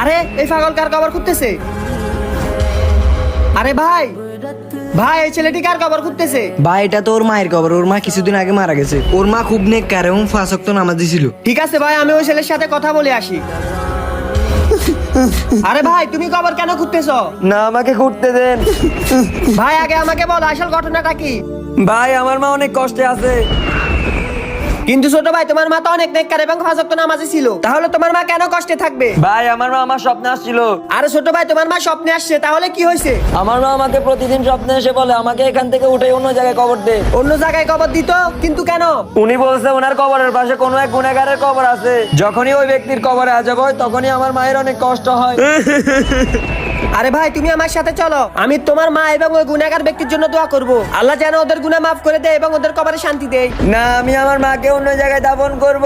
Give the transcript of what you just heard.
আরে এই পাগল কার কবর খুঁজতেছে? আরে ভাই ভাই, এই ছেলেটি কার কবর খুঁজতেছে? ভাই এটা তো ওর মায়ের কবর। ওর মা কিছুদিন আগে মারা গেছে। ওর মা খুব নেককার এবং 5 ওয়াক্ত নামাজি ছিল। ঠিক আছে ভাই, আমি ওই ছেলের সাথে কথা বলে আসি। আরে ভাই, তুমি কবর কেন খুঁজতেছো? না, আমাকে ঘুরতে দেন। ভাই আগে আমাকে বল আসল ঘটনাটা কি? ভাই আমার মা অনেক কষ্টে আছে। কিন্তু ছোট ভাই, তোমার মা তো অনেক নেককার এবং 5 ওয়াক্ত নামাজি ছিল, তাহলে তোমার মা কেন কষ্টে থাকবে? ভাই আমার মা আমার স্বপ্নে আসছিল। আরে ছোট ভাই, তোমার মা স্বপ্নে আসছে, তাহলে কি হয়েছে? আমার মা আমাকে প্রতিদিন স্বপ্নে এসে বলে আমাকে এখান থেকে উঠে অন্য জায়গায় কবর দে। অন্য জায়গায় কবর দিত, কিন্তু কেন? উনি বলছে ওনার কবরের পাশে কোনো এক গুনাহগারের কবর আছে। যখনই ওই ব্যক্তির কবরে আজাব হয় তখনই আমার মায়ের অনেক কষ্ট হয়। আরে ভাই, তুমি আমার সাথে চলো, আমি তোমার মা এবং ওই গুনাহগার ব্যক্তির জন্য দোয়া করব, আল্লাহ যেন ওদের গুনাহ মাফ করে দেয় এবং ওদের কবরে শান্তি দেয়। না, আমি আমার মাকে অন্য জায়গায় দাফন করব।